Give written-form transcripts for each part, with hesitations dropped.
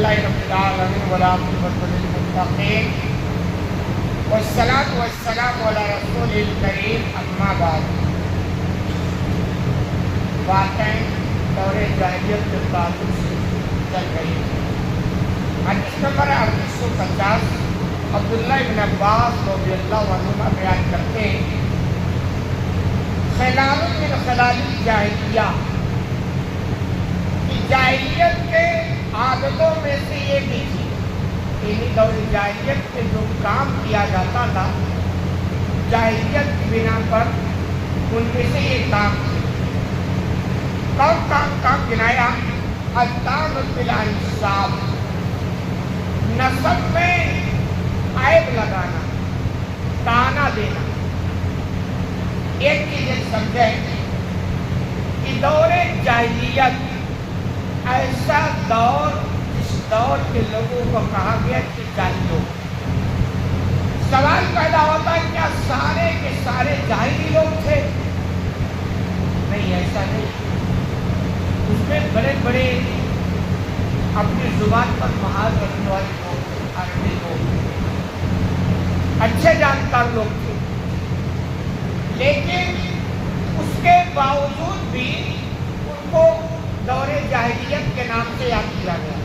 للہ رب العالمین والعاقبۃ للمتقین والصلاۃ والسلام علی رسول الکریم اما بعد۔ باتیں دور جاہلیت کے تعلق سے چل رہی ہیں۔ حدیث نمبر 3850 عبداللہ بن عباس رضی اللہ عنہما بیان کرتے ہیں، خلال من خلال الجاہلیہ، کہ جاہلیت کے عادتوں میں سے یہ بھی تھی، یعنی دور جاہلیت کے جو کام کیا جاتا تھا جاہلیت کی بنا پر، ان میں سے یہ کام تھے۔ کون کام گنایا؟ الطعن بالانساب، نسب میں عیب لگانا، طعنہ دینا۔ ایک چیز سمجھیں کہ دور جاہلیت ایسا دور جس دور کے لوگوں کو کہا گیا کہ جاہلی لوگ۔ سوال پیدا ہوتا ہے کیا سارے کے سارے جاہلی لوگ تھے؟ نہیں، ایسا نہیں۔ اس میں بڑے بڑے اپنی زبان پر مہارت رکھنے والے لوگ، عربی لوگ، اچھے جانکار لوگ تھے، لیکن اس کے باوجود بھی ان کو دور جاہلیت کے نام سے یاد کیا گیا۔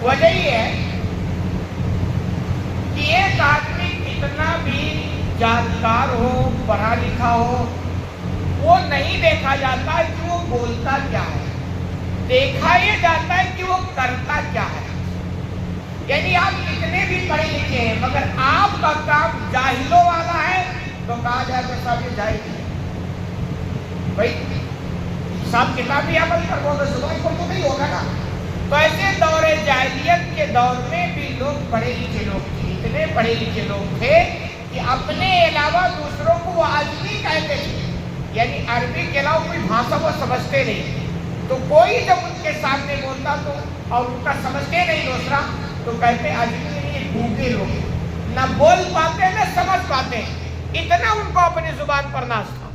وجہ یہ ہے کہ ایک آدمی کتنا بھی جانکار ہو، پڑھا لکھا ہو، وہ نہیں دیکھا جاتا کہ وہ بولتا کیا ہے، دیکھا یہ جاتا ہے کہ وہ کرتا کیا ہے۔ یعنی آپ کتنے بھی پڑھے لکھے ہیں مگر آپ کا کام جاہلوں والا ہے تو کہا جائے تو صاحب یہ جاہل ہے۔ بھائی صاحب کتابی عمل پر وہ زبان پر تو نہیں ہوگا نا۔ تو ایسے دور جاہلیت کے دور میں بھی لوگ پڑھے لکھے لوگ تھے، اتنے پڑھے لکھے لوگ تھے کہ اپنے علاوہ دوسروں کو وہ عجمی کہتے تھے، یعنی عربی کے علاوہ کوئی بھاشا وہ سمجھتے نہیں۔ تو کوئی جب ان کے سامنے بولتا تو اور ان کا سمجھتے نہیں دوسرا تو کہتے عجمی نہیں، یہ گونگے لوگ، نہ بول پاتے نہ سمجھ پاتے، اتنا ان کو اپنی زبان پر ناز تھا۔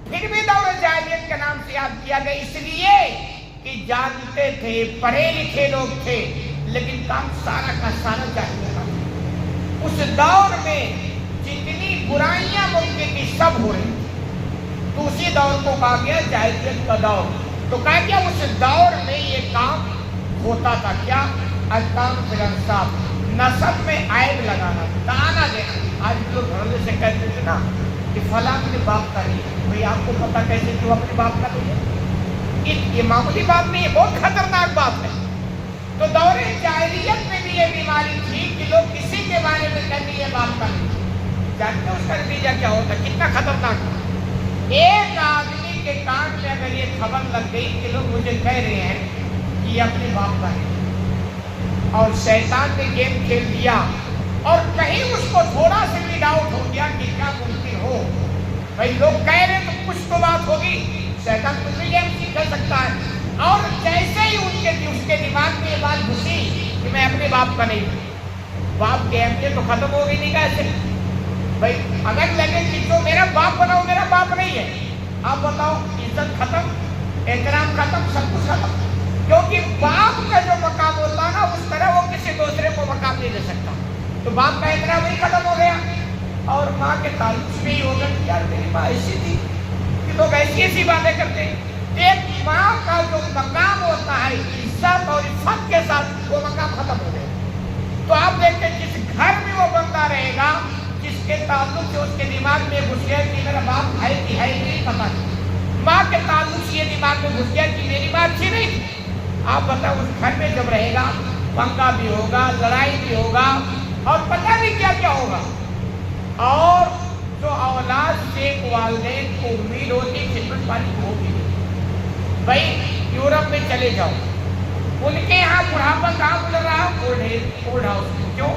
پھر بھی دور جاہلیت کے نام سے یاد کیا گیا اس لیے کہ جانتے تھے، پڑھے لکھے لوگ تھے، لیکن کام سارا کا سارا جاہلیت کا تھا۔ اس دور میں جتنی برائیاں ممکن تھی سب ہو رہی تھی، تو اسی دور کو کہا گیا جاہلیت کا دور۔ تو کہا گیا اس دور میں یہ کام ہوتا تھا، کیا؟ الطعن بالانساب، نسب میں عیب لگانا، طعنہ دینا۔ آج لوگ بھروسے سے کہتے تھے نا کہ فلاں اپنے باپ کا نہیں ہے۔ بھئی آپ کو پتہ کیسے کہ وہ اپنے باپ کا نہیں ہے؟ یہ معمولی بات نہیں ہے، بہت خطرناک بات ہے۔ تو دور جاہلیت میں بھی یہ بیماری تھی کہ لوگ کسی کے بارے میں کہتے یہ باپ کا نہیں ہے۔ جانتے اس کا نتیجہ کیا ہوتا ہے؟ کتنا خطرناک ہے۔ ایک آدمی کے کان میں اگر یہ خبر لگ گئی کہ لوگ مجھے کہہ رہے ہیں کہ یہ اپنے باپ کا ہے، اور شیطان نے گیم کھیل دیا اور کہیں اس کو تھوڑا سے بھی ڈاؤٹ ہو گیا کہ کیا ممکن ہو، بھائی لوگ کہہ رہے تو کچھ تو بات ہوگی، شیطان کچھ بھی گیم کھیل سکتا ہے۔ اور جیسے ہی اس کے دماغ میں یہ بات گھسی کہ میں اپنے باپ کا نہیں ہوں، باپ کی اہمیت تو ختم ہو گئی نہیں کیسے؟ بھائی اگر لگے کہ جو میرا باپ بنا وہ میرا باپ نہیں ہے، آپ بتاؤ، عزت ختم، احترام ختم، سب کچھ ختم۔ کیونکہ باپ کا جو مقام ہوتا ہے نا اس طرح وہ کسی دوسرے کو مقام نہیں دے سکتا۔ تو باپ کا احترام ہی ختم ہو گیا، اور ماں کے تعلق میں ہی ہوگا کہ یار میری ماں ایسی تھی کہ لوگ ایسی ایسی باتیں کرتے ہیں۔ ایک ماں کا جو مقام ہوتا ہے عزت اور عفت کے ساتھ، وہ مقام ختم ہو گیا۔ تو آپ دیکھتے جس گھر میں وہ بندہ رہے گا جس کے تعلق سے اس کے دماغ میں گھس گیا کہ میرا باپ ہے کہ ہے نہیں پتہ نہیں، ماں کے تعلق سے یہ دماغ میں گھس گیا کہ میری ماں اچھی نہیں تھی، آپ بتاؤ اس گھر میں جب رہے گا پنگا بھی ہوگا، لڑائی بھی ہوگا، اور پتہ نہیں کیا کیا ہوگا۔ اور جو اولاد سے والدین کو امید ہوتی خدمت پانی کو ہوگی نہیں۔ بھائی یورپ میں چلے جاؤ، ان کے یہاں بڑھاپا کہاں گزر رہا؟ Old house. کیوں؟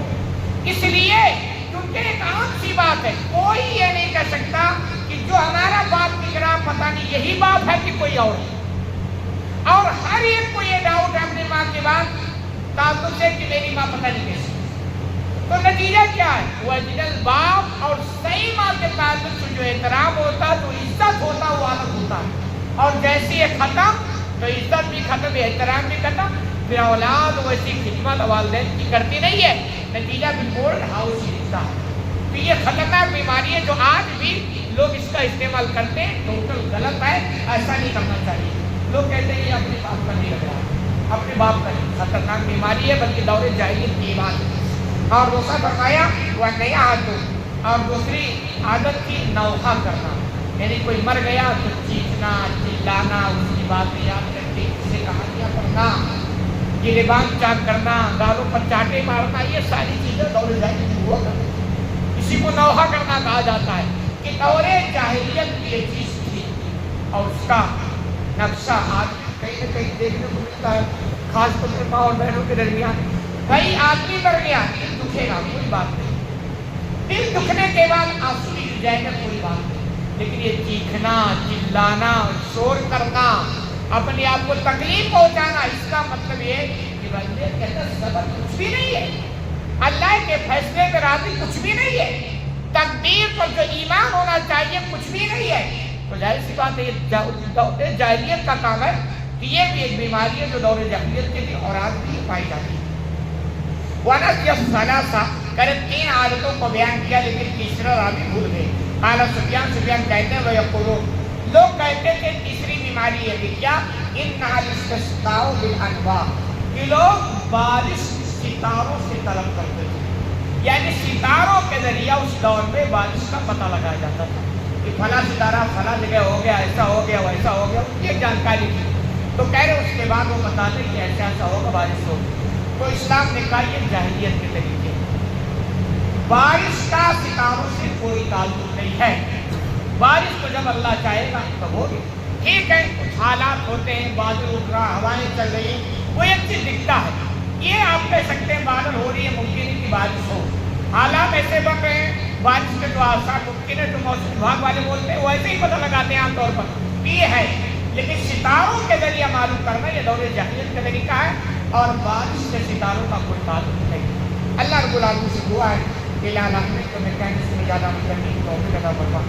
اس لیے کیونکہ ایک عام سی بات ہے، کوئی یہ نہیں کہہ سکتا کہ جو ہمارا باپ دکھ رہا پتہ نہیں یہی باپ ہے کہ کوئی اور ہے۔ اور ہر ایک کو یہ ڈاؤٹ ہے اپنی ماں کے بعد تعلق سے کہ میری ماں پتہ نہیں کیسی۔ تو نتیجہ کیا ہے؟ اوریجنل باپ اور صحیح ماں کے تعلق سے جو احترام ہوتا، جو عزت ہوتا، وہ الگ ہوتا ہے، اور جیسے یہ ختم تو عزت بھی ختم، احترام بھی ختم، پھر اولاد ویسی خدمت والدین کی کرتی نہیں ہے، نتیجہ بھی بورڈ ہاؤس لکھتا ہے۔ تو یہ خطرناک بیماری ہے جو آج بھی لوگ اس کا استعمال کرتے ہیں، ٹوٹل غلط ہے، ایسا نہیں کرنا چاہیے۔ لوگ کہتے ہیں یہ اپنے باپ کا نہیں لگ رہا، اپنے باپ کا نہیں، خطرناک بیماری ہے، بلکہ دور جاہلیت کی بات ہے۔ اور دوسرا فرمایا وہ نیا عادت، اور دوسری عادت کی نوحہ کرنا، یعنی کوئی مر گیا تو چیخنا چلانا، اس کی باتیں یاد کر کے اس سے کہانیاں کرنا، گریبان چاک کرنا، گالوں پر چاٹے مارنا، یہ ساری چیزیں دور جاہلیت میں ہوا کرتی ہیں۔ اسی کو نوحہ کرنا کہا جاتا ہے کہ دور جاہلیت کی یہ چیز تھی، اور اس کا نقشہ آج کہیں نہ کہیں دیکھنے کو ملتا ہے، خاص طور پر ماں اور بہنوں کے درمیان۔ کئی آدمی مر گیا، دل دکھے گا، کوئی بات نہیں، دل دکھنے کے بعد آنسو بھی گر جائے گا، کوئی بات نہیں، لیکن یہ چیخنا چلانا شور کرنا، اپنے آپ کو تکلیف پہنچانا، اس کا مطلب یہ کہ بندے کہتا صبر کچھ بھی نہیں ہے، اللہ کے فیصلے پہ راضی کچھ بھی نہیں ہے، تقدیر پر جو ایمان ہونا چاہیے کچھ بھی نہیں ہے۔ تو ظاہر سی بات ہے یہ دور جاہلیت کا کام ہے، کہ یہ بھی ایک بیماری ہے جو دور جاہلیت کے لیے اور آج بھی پائی جاتی ہے۔ وَنَسْيَ الثَّلَاثَ، کرے تین عادتوں کو بیان کیا لیکن تیسرا راوی بھول گئے۔ قال سفیان کہتے ہیں وَيَقُولُونَ، لوگ کہتے تھے تیسری بیماری ہے کہ کیا إِنَّهَا الْإِسْتِسْقَاءُ بِالْأَنْوَاءِ، کہ لوگ بارش ستاروں سے طلب کرتے تھے، یعنی ستاروں کے ذریعہ اس دور میں بارش کا پتہ لگایا جاتا تھا کہ فلاں ستارہ فلاں جگہ ہو گیا، ایسا ہو گیا ویسا ہو گیا، یہ جانکاری تھی۔ تو کہہ رہے اس کے بعد وہ بتاتے کہ ایسا ایسا ہوگا، بارش ہوگی۔ تو اسلام نے کہا یہ جاہلیت کے طریقے، بارش کا ستاروں سے کوئی تعلق نہیں ہے، بارش تو جب اللہ چاہے گا تب ہوگی۔ ٹھیک ہے کچھ حالات ہوتے ہیں، بادل اٹھ رہا، ہوائیں چل رہی ہیں، وہ ایک چیز دکھتا ہے، یہ آپ کہہ سکتے ہیں بادل ہو رہی ہے، ممکن ہے کہ بارش ہو، حالات ایسے بن رہے ہیں، بارش کے جو آثار ممکن ہے، تو موسم وبھاگ والے بولتے ہیں وہ ایسے ہی پتہ لگاتے ہیں عام طور پر، یہ ہے۔ لیکن ستاروں کے ذریعہ معلوم کرنا یہ دور جاہلیت کا طریقہ ہے، اور بارش سے ستاروں کا کوئی تعلق نہیں۔ اللہ رب العالمین سے دعا ہے کہ اللہ ہمیں تو میں کہنے سے زیادہ مطلب نہیں تو ادا فرما۔